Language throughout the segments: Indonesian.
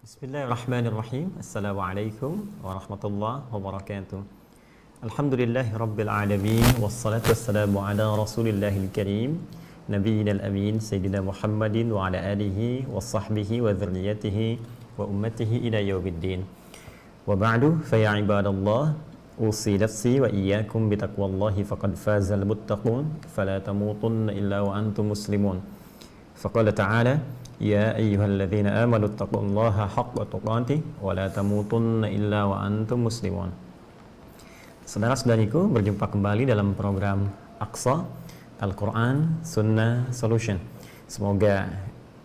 Bismillahirrahmanirrahim. Assalamualaikum warahmatullahi wabarakatuh. Alhamdulillahi rabbil alamin. Wassalatu wassalamu ala rasulillahil karim Nabiyina al-amin Sayyidina Muhammadin wa ala alihi wa sahbihi wa dhurriyyatihi wa ummatihi ila yaumiddin. Wa ba'du, fa ya ibadallah, usi nafsi wa iyyakum bitaqwallahi faqad fazal muttaqun fala tamutunna illa wa antum muslimun. Faqala ta'ala: Ya ayyuhalladzina amanu taqullaha haqqa tuqatih wa la tamutunna illa wa antum muslimun. Saudara-saudariku, berjumpa kembali dalam program Aqsa Al-Quran Sunnah Solution. Semoga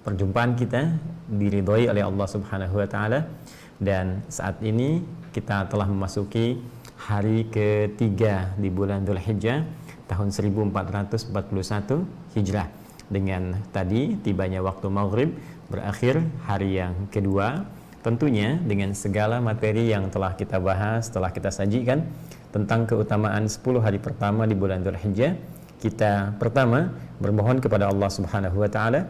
perjumpaan kita diridhoi oleh Allah Subhanahu wa taala, dan saat ini kita telah memasuki hari ketiga di bulan Dzulhijjah tahun 1441 Hijrah. Dengan tadi tibanya waktu maghrib, berakhir hari yang kedua. Tentunya dengan segala materi yang telah kita bahas, telah kita sajikan tentang keutamaan 10 hari pertama di bulan Dzulhijjah, kita pertama bermohon kepada Allah Subhanahu wa taala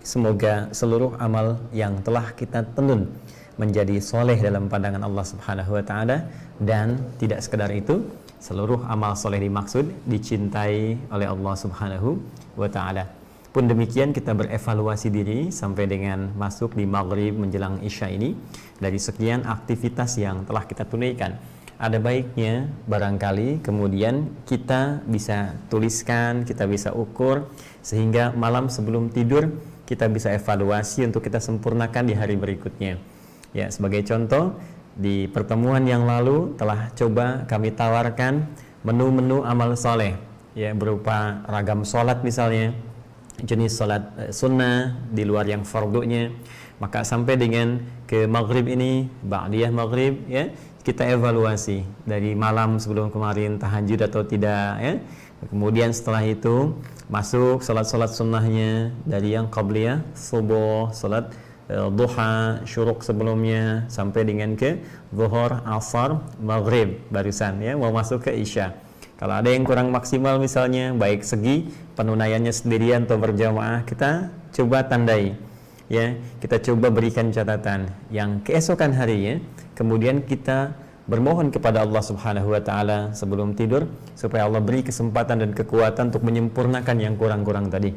semoga seluruh amal yang telah kita tenun menjadi soleh dalam pandangan Allah Subhanahu wa taala, dan tidak sekedar itu, seluruh amal soleh dimaksud dicintai oleh Allah Subhanahu wa taala. Pun demikian, kita berevaluasi diri sampai dengan masuk di maghrib menjelang isya ini, dari sekian aktivitas yang telah kita tunaikan, ada baiknya barangkali kemudian kita bisa tuliskan, kita bisa ukur, sehingga malam sebelum tidur kita bisa evaluasi untuk kita sempurnakan di hari berikutnya. Ya, sebagai contoh, di pertemuan yang lalu telah coba kami tawarkan menu-menu amal soleh, ya, berupa ragam sholat misalnya, jenis salat sunnah di luar yang fardunya. Maka sampai dengan ke maghrib ini, ba'diyah maghrib, ya, kita evaluasi dari malam sebelum kemarin tahajud atau tidak, ya. Kemudian setelah itu masuk salat-salat sunnahnya dari yang qabliyah, subuh, salat duha, syuruk sebelumnya, sampai dengan ke zuhur, asar, maghrib barusan, ya, mau masuk ke isya. Kalau ada yang kurang maksimal misalnya, baik segi penunaiannya sendirian atau berjamaah, kita coba tandai, ya, kita coba berikan catatan yang keesokan harinya. Kemudian kita bermohon kepada Allah Subhanahu wa taala sebelum tidur supaya Allah beri kesempatan dan kekuatan untuk menyempurnakan yang kurang-kurang tadi.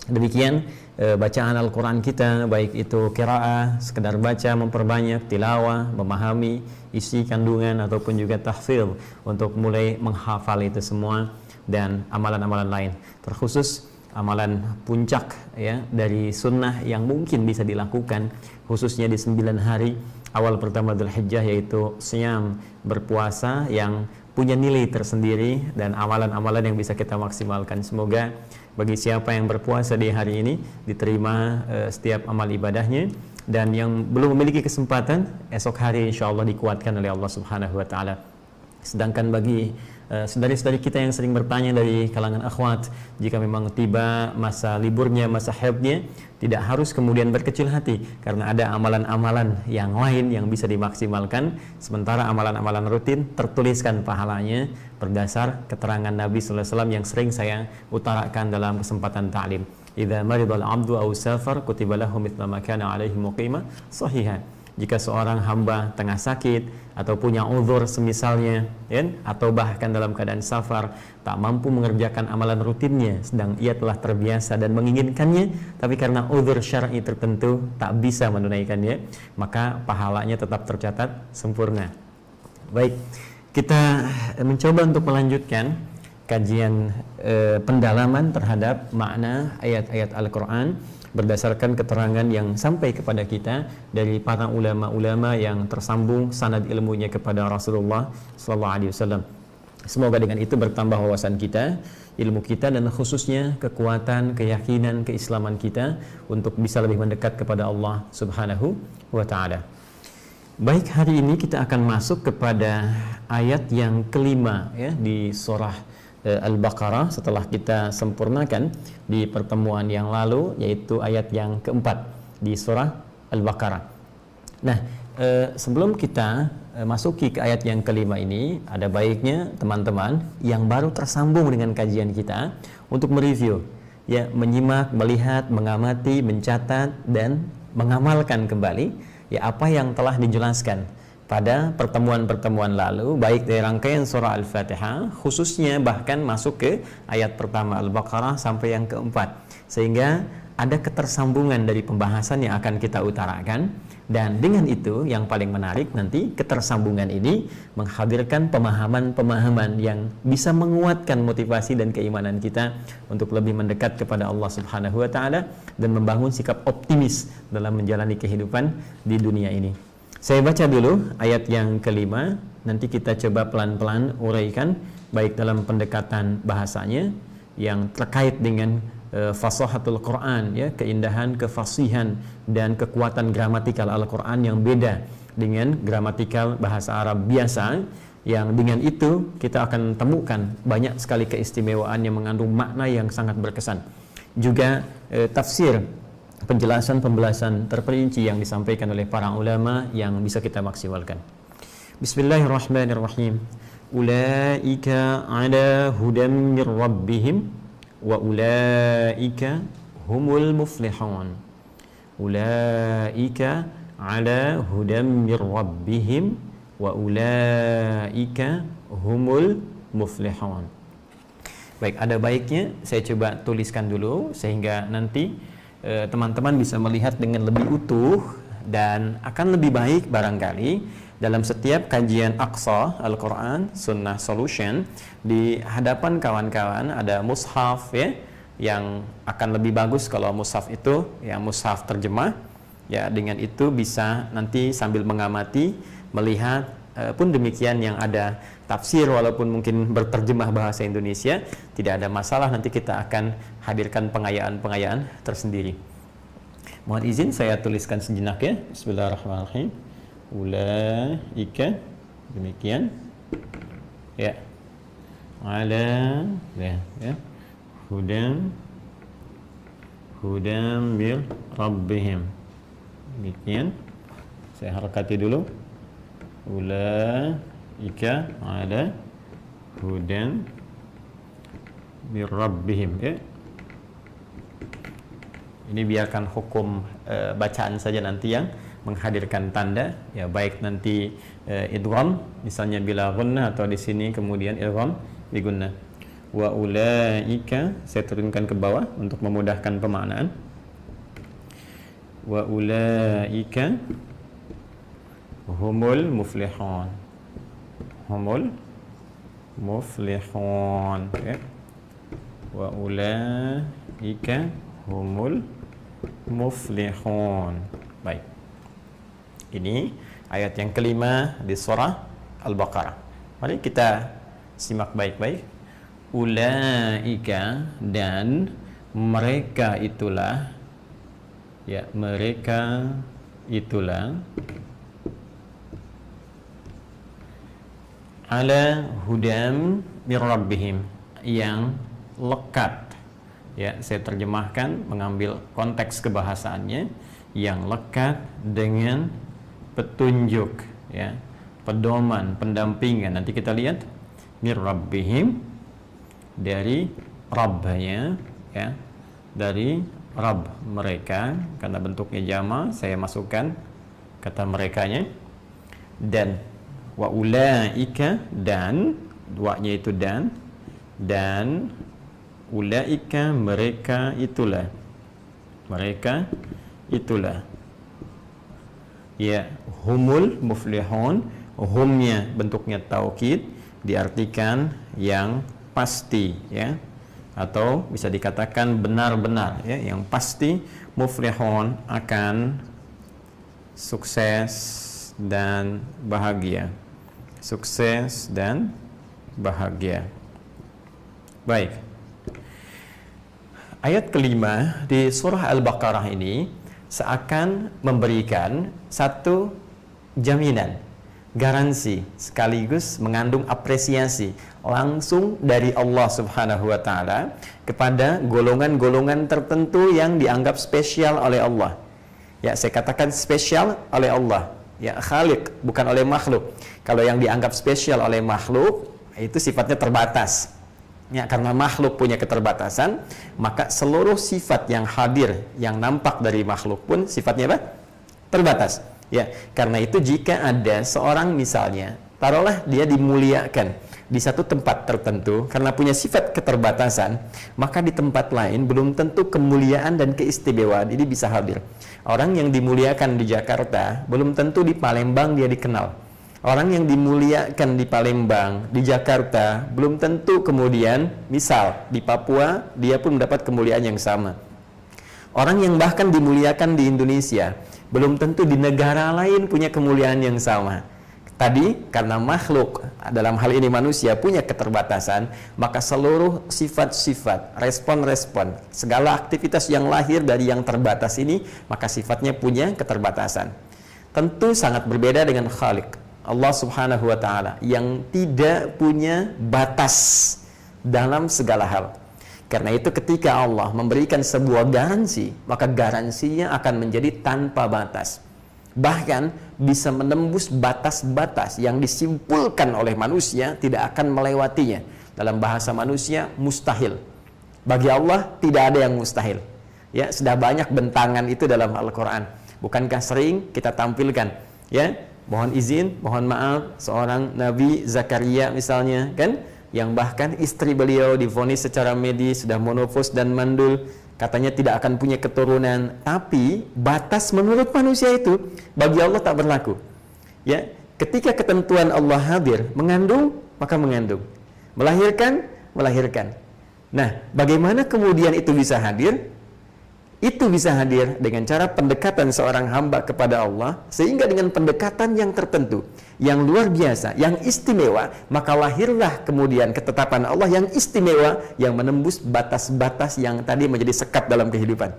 Demikian bacaan Al-Quran kita, baik itu qiraah, sekedar baca, memperbanyak tilawah, memahami isi kandungan, ataupun juga tahfidz untuk mulai menghafal itu semua, dan amalan-amalan lain, terkhusus amalan puncak, ya, dari sunnah yang mungkin bisa dilakukan khususnya di 9 hari awal pertama Dzulhijjah, yaitu siyam, berpuasa yang punya nilai tersendiri dan amalan-amalan yang bisa kita maksimalkan. Semoga bagi siapa yang berpuasa di hari ini diterima setiap amal ibadahnya, dan yang belum memiliki kesempatan, esok hari insyaallah dikuatkan oleh Allah Subhanahu wa taala. Sedangkan bagi saudari-saudari kita yang sering bertanya dari kalangan akhwat, jika memang tiba masa liburnya, masa haidnya, tidak harus kemudian berkecil hati, karena ada amalan-amalan yang lain yang bisa dimaksimalkan, sementara amalan-amalan rutin tertuliskan pahalanya berdasar keterangan Nabi sallallahu alaihi wasallam yang sering saya utarakan dalam kesempatan ta'lim. Idza maridal 'abdu aw safar kutiba lahu mithla ma kana 'alaihi muqima sahihan. Jika seorang hamba tengah sakit atau punya uzur semisalnya, ya, atau bahkan dalam keadaan safar, tak mampu mengerjakan amalan rutinnya, sedang ia telah terbiasa dan menginginkannya, tapi karena uzur syar'i tertentu tak bisa menunaikannya, maka pahalanya tetap tercatat sempurna. Baik, kita mencoba untuk melanjutkan kajian pendalaman terhadap makna ayat-ayat Al-Quran berdasarkan keterangan yang sampai kepada kita dari para ulama-ulama yang tersambung sanad ilmunya kepada Rasulullah SAW. Semoga dengan itu bertambah wawasan kita, ilmu kita, dan khususnya kekuatan, keyakinan, keislaman kita untuk bisa lebih mendekat kepada Allah Subhanahu wa ta'ala. Baik, hari ini kita akan masuk kepada ayat yang kelima, ya, di surah Al-Baqarah, setelah kita sempurnakan di pertemuan yang lalu, yaitu ayat yang keempat di surah Al-Baqarah. Nah, sebelum kita masuki ke ayat yang kelima ini, ada baiknya teman-teman yang baru tersambung dengan kajian kita untuk mereview, ya, menyimak, melihat, mengamati, mencatat, dan mengamalkan kembali ya apa yang telah dijelaskan pada pertemuan-pertemuan lalu, baik dari rangkaian surah Al-Fatihah, khususnya bahkan masuk ke ayat pertama Al-Baqarah sampai yang keempat, sehingga ada ketersambungan dari pembahasan yang akan kita utarakan. Dan dengan itu yang paling menarik nanti, ketersambungan ini menghadirkan pemahaman-pemahaman yang bisa menguatkan motivasi dan keimanan kita untuk lebih mendekat kepada Allah Subhanahu wa taala dan membangun sikap optimis dalam menjalani kehidupan di dunia ini. Saya baca dulu ayat yang kelima, nanti kita coba pelan-pelan uraikan baik dalam pendekatan bahasanya yang terkait dengan fasahatul Quran, ya, keindahan, kefasihan dan kekuatan gramatikal Al-Quran yang beda dengan gramatikal bahasa Arab biasa, yang dengan itu kita akan temukan banyak sekali keistimewaan yang mengandung makna yang sangat berkesan. Juga tafsir, penjelasan-penjelasan terperinci yang disampaikan oleh para ulama yang bisa kita maksimalkan. Bismillahirrahmanirrahim. Ulaika ala hudam mir rabbihim wa ulaika humul muflihun. Ulaika ala hudam mir rabbihim wa ulaika humul muflihun. Baik, ada baiknya saya coba tuliskan dulu sehingga nanti teman-teman bisa melihat dengan lebih utuh, dan akan lebih baik barangkali dalam setiap kajian Aqsa Al-Quran Sunnah Solution di hadapan kawan-kawan ada mushaf, ya, yang akan lebih bagus kalau mushaf itu ya mushaf terjemah, ya, dengan itu bisa nanti sambil mengamati melihat, pun demikian yang ada tafsir walaupun mungkin berterjemah bahasa Indonesia tidak ada masalah, nanti kita akan hadirkan pengayaan-pengayaan tersendiri. Mohon izin saya tuliskan sejenak, ya. Bismillahirrahmanirrahim. Ulaika, demikian, ya, ala, ya, hudam mir rabbihim, demikian. Saya harakati dulu. Ulaika ala hudam mir rabbihim, ya. Ini biarkan hukum bacaan saja nanti yang menghadirkan tanda, ya, baik nanti idgham misalnya bila gunnah atau di sini kemudian idgham bi gunnah. Wa ulaika, saya turunkan ke bawah untuk memudahkan pemaknaan. Wa ulaika humul muflihun. Humul muflihun, ya. Wa ulaika humul muflihun. Baik. Ini ayat yang kelima di surah Al-Baqarah. Mari kita simak baik-baik. Ulaika, dan mereka itulah, ya, mereka itulah ala hudam mir rabbihim, yang lekat, ya, saya terjemahkan mengambil konteks kebahasaannya, yang lekat dengan petunjuk, ya, pedoman, pendampingan. Nanti kita lihat mir rabbihim, dari rabbnya, ya, dari rabb mereka, karena bentuknya jama saya masukkan kata merekanya, dan wa ulaika, dan duanya itu dan ulaika, mereka itulah, ya, humul muflihun. Humnya bentuknya taukid, diartikan yang pasti, ya, atau bisa dikatakan benar-benar, ya, yang pasti. Muflihun, akan sukses dan bahagia. Sukses dan bahagia. Baik. Ayat kelima di surah Al-Baqarah ini seakan memberikan satu jaminan, garansi, sekaligus mengandung apresiasi langsung dari Allah Subhanahu wa taala kepada golongan-golongan tertentu yang dianggap spesial oleh Allah. Ya, saya katakan spesial oleh Allah, ya, khaliq, bukan oleh makhluk. Kalau yang dianggap spesial oleh makhluk itu sifatnya terbatas, ya, karena makhluk punya keterbatasan, maka seluruh sifat yang hadir, yang nampak dari makhluk pun sifatnya apa? Terbatas. Ya, karena itu jika ada seorang misalnya, taruhlah dia dimuliakan di satu tempat tertentu karena punya sifat keterbatasan, maka di tempat lain belum tentu kemuliaan dan keistimewaan ini bisa hadir. Orang yang dimuliakan di Jakarta belum tentu di Palembang dia dikenal. Orang yang dimuliakan di Palembang, di Jakarta, belum tentu kemudian misal di Papua dia pun mendapat kemuliaan yang sama. Orang yang bahkan dimuliakan di Indonesia belum tentu di negara lain punya kemuliaan yang sama. Tadi karena makhluk, dalam hal ini manusia, punya keterbatasan, maka seluruh sifat-sifat, respon-respon, segala aktivitas yang lahir dari yang terbatas ini, maka sifatnya punya keterbatasan. Tentu sangat berbeda dengan Khalik, Allah Subhanahu wa Ta'ala, yang tidak punya batas dalam segala hal. Karena itu ketika Allah memberikan sebuah garansi, maka garansinya akan menjadi tanpa batas. Bahkan bisa menembus batas-batas yang disimpulkan oleh manusia tidak akan melewatinya. Dalam bahasa manusia, mustahil. Bagi Allah tidak ada yang mustahil. Ya, sudah banyak bentangan itu dalam Al-Quran. Bukankah sering kita tampilkan? Ya, mohon izin, mohon maaf, seorang Nabi Zakaria misalnya, kan? Yang bahkan istri beliau divonis secara medis sudah monofos dan mandul, katanya tidak akan punya keturunan, tapi batas menurut manusia itu bagi Allah tak berlaku. Ya, ketika ketentuan Allah hadir, mengandung maka mengandung, melahirkan melahirkan. Nah, bagaimana kemudian itu bisa hadir? Itu bisa hadir dengan cara pendekatan seorang hamba kepada Allah, sehingga dengan pendekatan yang tertentu, yang luar biasa, yang istimewa, maka lahirlah kemudian ketetapan Allah yang istimewa, yang menembus batas-batas yang tadi menjadi sekat dalam kehidupan.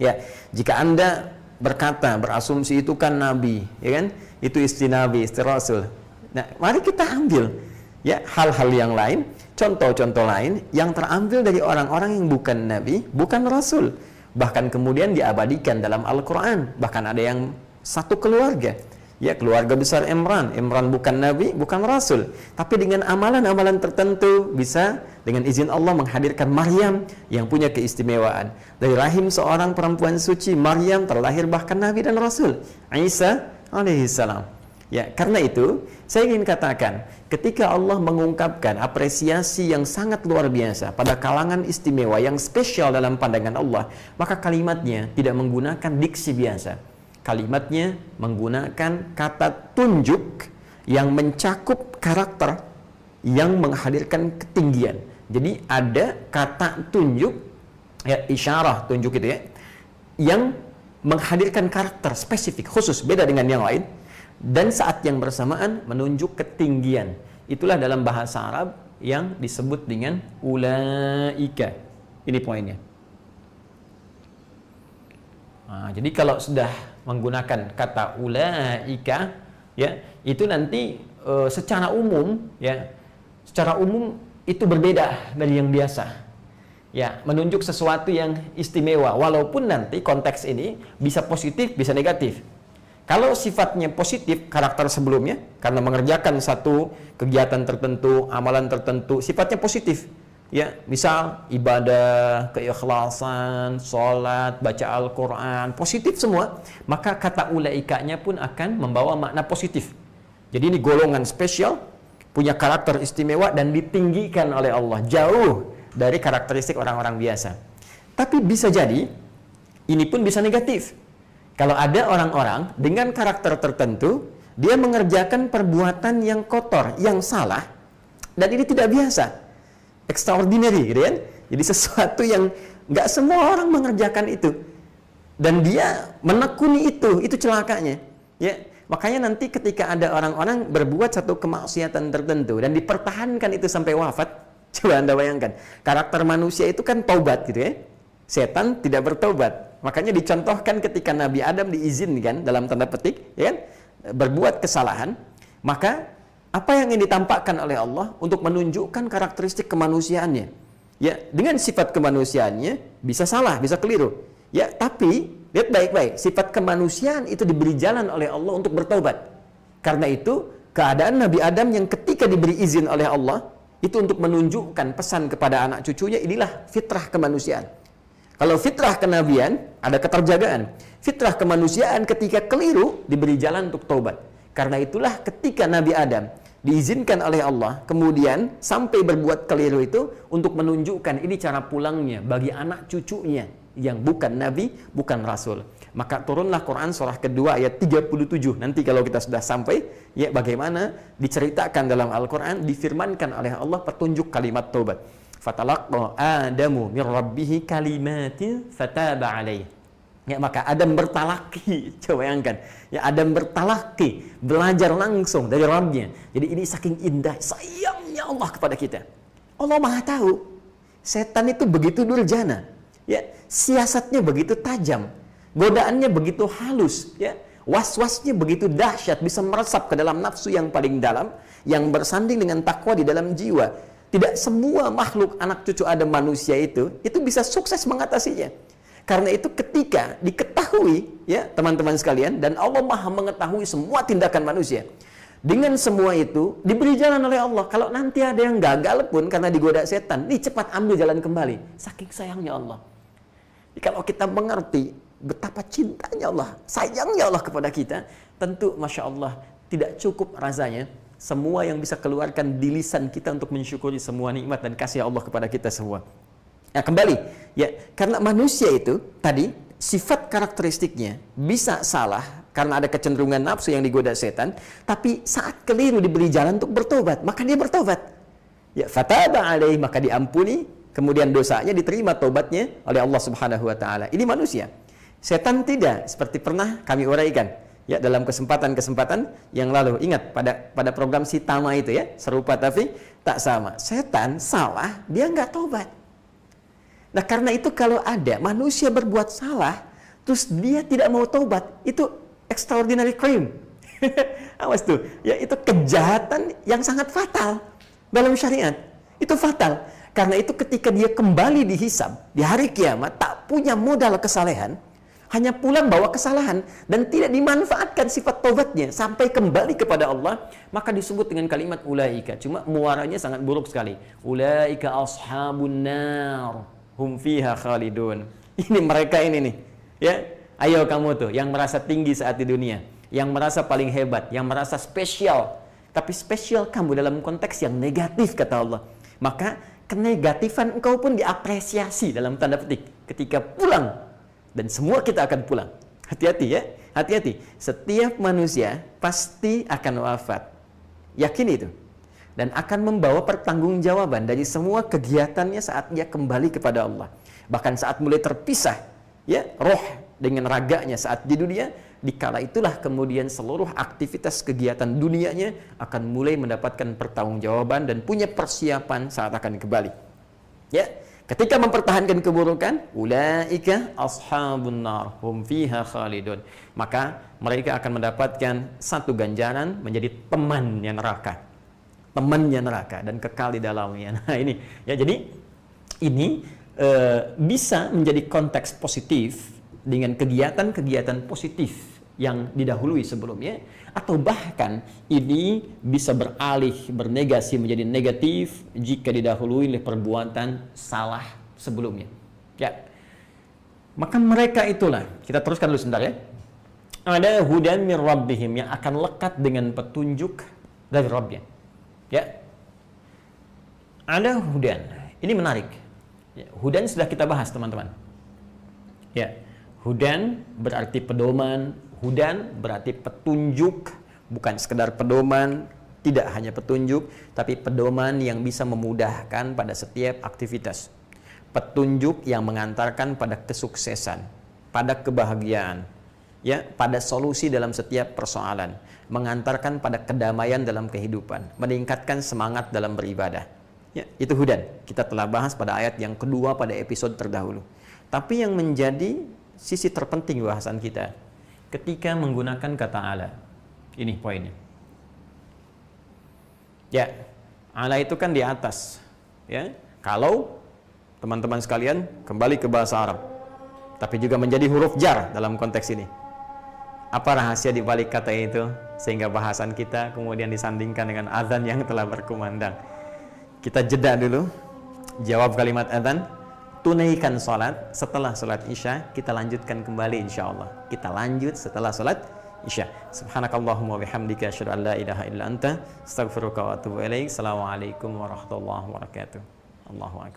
Ya, jika Anda berkata, berasumsi itu kan Nabi, ya kan? Itu istri Nabi, istri Rasul. Nah, mari kita ambil ya hal-hal yang lain, contoh-contoh lain yang terambil dari orang-orang yang bukan Nabi, bukan Rasul. Bahkan kemudian diabadikan dalam Al-Quran. Bahkan ada yang satu keluarga, ya keluarga besar Imran. Imran bukan Nabi, bukan Rasul, tapi dengan amalan-amalan tertentu bisa dengan izin Allah menghadirkan Maryam yang punya keistimewaan. Dari rahim seorang perempuan suci, Maryam terlahir bahkan Nabi dan Rasul, Isa alaihissalam. Ya, karena itu saya ingin katakan, ketika Allah mengungkapkan apresiasi yang sangat luar biasa pada kalangan istimewa yang spesial dalam pandangan Allah, maka kalimatnya tidak menggunakan diksi biasa. Kalimatnya menggunakan kata tunjuk yang mencakup karakter yang menghadirkan ketinggian. Jadi ada kata tunjuk, ya isyarah tunjuk itu ya, yang menghadirkan karakter spesifik khusus beda dengan yang lain. Dan saat yang bersamaan menunjuk ketinggian. Itulah dalam bahasa Arab yang disebut dengan ulaika. Ini poinnya. Nah, jadi kalau sudah menggunakan kata ulaika, ya itu nanti secara umum, ya secara umum itu berbeda dari yang biasa. Ya, menunjuk sesuatu yang istimewa. Walaupun nanti konteks ini bisa positif, bisa negatif. Kalau sifatnya positif, karakter sebelumnya, karena mengerjakan satu kegiatan tertentu, amalan tertentu, sifatnya positif. Ya, misal ibadah, keikhlasan, sholat, baca Al-Quran, positif semua. Maka kata ulaikanya pun akan membawa makna positif. Jadi ini golongan spesial, punya karakter istimewa dan ditinggikan oleh Allah, jauh dari karakteristik orang-orang biasa. Tapi bisa jadi, ini pun bisa negatif. Kalau ada orang-orang dengan karakter tertentu, dia mengerjakan perbuatan yang kotor, yang salah, dan ini tidak biasa, extraordinary, gitu kan? Jadi sesuatu yang nggak semua orang mengerjakan itu, dan dia menekuni itu celakanya. Ya, makanya nanti ketika ada orang-orang berbuat satu kemaksiatan tertentu dan dipertahankan itu sampai wafat, coba Anda bayangkan, karakter manusia itu kan taubat, gitu ya. Setan tidak bertobat. Makanya dicontohkan ketika Nabi Adam diizinkan dalam tanda petik, ya kan, berbuat kesalahan, maka apa yang ditampakkan oleh Allah untuk menunjukkan karakteristik kemanusiaannya. Ya, dengan sifat kemanusiaannya bisa salah, bisa keliru. Ya, tapi lihat baik-baik, sifat kemanusiaan itu diberi jalan oleh Allah untuk bertobat. Karena itu, keadaan Nabi Adam yang ketika diberi izin oleh Allah itu untuk menunjukkan pesan kepada anak cucunya, inilah fitrah kemanusiaan. Kalau fitrah kenabian, ada keterjagaan. Fitrah kemanusiaan ketika keliru, diberi jalan untuk taubat. Karena itulah ketika Nabi Adam diizinkan oleh Allah, kemudian sampai berbuat keliru itu untuk menunjukkan ini cara pulangnya bagi anak cucunya yang bukan Nabi, bukan Rasul. Maka turunlah Quran surah kedua ayat 37. Nanti kalau kita sudah sampai, ya bagaimana diceritakan dalam Al-Quran, difirmankan oleh Allah petunjuk kalimat taubat. Fatalaqqa Adamu min rabbihi kalimatin fataba alaih. Ya, maka Adam bertalaki, coba bayangkan. Ya, Adam bertalaki, belajar langsung dari Rabbnya. Jadi ini saking indah, sayangnya Allah kepada kita. Allah Maha tahu. Setan itu begitu durjana. Ya, siasatnya begitu tajam. Godaannya begitu halus, ya. Was-wasnya begitu dahsyat, bisa meresap ke dalam nafsu yang paling dalam, yang bersanding dengan takwa di dalam jiwa. Tidak semua makhluk anak cucu Adam manusia itu bisa sukses mengatasinya. Karena itu ketika diketahui, ya teman-teman sekalian, dan Allah Maha mengetahui semua tindakan manusia. Dengan semua itu diberi jalan oleh Allah. Kalau nanti ada yang gagal pun karena digoda setan, nih cepat ambil jalan kembali. Saking sayangnya Allah. Jadi kalau kita mengerti betapa cintanya Allah, sayangnya Allah kepada kita, tentu Masya Allah tidak cukup rasanya semua yang bisa keluarkan di lisan kita untuk mensyukuri semua nikmat dan kasih Allah kepada kita semua. Nah, kembali, ya, karena manusia itu tadi sifat karakteristiknya bisa salah karena ada kecenderungan nafsu yang digoda setan, tapi saat keliru diberi jalan untuk bertobat, maka dia bertobat. Ya, fataba alaih, maka diampuni, kemudian dosanya diterima tobatnya oleh Allah Subhanahu wa taala. Ini manusia. Setan tidak, seperti pernah kami uraikan. Ya, dalam kesempatan-kesempatan yang lalu. Ingat pada program si Tama itu ya, serupa tapi tak sama. Setan salah, dia nggak tobat. Nah, karena itu kalau ada manusia berbuat salah, terus dia tidak mau tobat, itu extraordinary crime. Awas tuh, ya itu kejahatan yang sangat fatal dalam syariat. Itu fatal. Karena itu ketika dia kembali dihisab di hari kiamat, tak punya modal kesalehan, hanya pulang bawa kesalahan dan tidak dimanfaatkan sifat tobatnya sampai kembali kepada Allah, maka disebut dengan kalimat ulaika. Cuma muaranya sangat buruk sekali. Ulaika ashabun nar hum fiha khalidun. Ini mereka ini nih. Ya, ayo kamu tuh yang merasa tinggi saat di dunia, yang merasa paling hebat, yang merasa spesial. Tapi spesial kamu dalam konteks yang negatif kata Allah. Maka kenegatifan engkau pun diapresiasi dalam tanda petik ketika pulang. Dan semua kita akan pulang. Hati-hati ya, hati-hati. Setiap manusia pasti akan wafat. Yakin itu. Dan akan membawa pertanggungjawaban dari semua kegiatannya saat dia kembali kepada Allah. Bahkan saat mulai terpisah, ya, roh dengan raganya saat di dunia, dikala itulah kemudian seluruh aktivitas kegiatan dunianya akan mulai mendapatkan pertanggungjawaban dan punya persiapan saat akan kembali. Ya. Ketika mempertahankan keburukan, ulaika ashabun nar hum fiha khalidun. Maka mereka akan mendapatkan satu ganjaran menjadi temannya neraka. Temannya neraka dan kekal di dalamnya. Nah, ini ya, jadi ini bisa menjadi konteks positif dengan kegiatan-kegiatan positif yang didahului sebelumnya, atau bahkan ini bisa beralih bernegasi menjadi negatif jika didahului oleh perbuatan salah sebelumnya. Ya, maka mereka itulah, kita teruskan dulu sebentar ya. Ada hudan min rabbihim, yang akan lekat dengan petunjuk dari Rabbnya. Ya, ada hudan. Ini menarik. Ya, hudan sudah kita bahas teman-teman. Ya, hudan berarti pedoman. Hudan berarti petunjuk, bukan sekedar pedoman, tidak hanya petunjuk, tapi pedoman yang bisa memudahkan pada setiap aktivitas. Petunjuk yang mengantarkan pada kesuksesan, pada kebahagiaan, ya, pada solusi dalam setiap persoalan, mengantarkan pada kedamaian dalam kehidupan, meningkatkan semangat dalam beribadah. Ya, itu hudan. Kita telah bahas pada ayat yang kedua pada episode terdahulu. Tapi yang menjadi sisi terpenting bahasan kita ketika menggunakan kata ala. Ini poinnya. Ya, ala itu kan di atas. Ya, kalau teman-teman sekalian kembali ke bahasa Arab, tapi juga menjadi huruf jar dalam konteks ini. Apa rahasia di balik kata itu sehingga bahasan kita kemudian disandingkan dengan azan yang telah berkumandang? Kita jeda dulu, jawab kalimat azan, tunaikan salat. Setelah salat Isya kita lanjutkan kembali insyaallah. Kita lanjut setelah salat Isya. Subhanakallahumma bihamdika asyhadu an la ilaha illa anta astaghfiruka wa atubu ilaik. Assalamualaikum warahmatullahi wabarakatuh. Allahu akbar.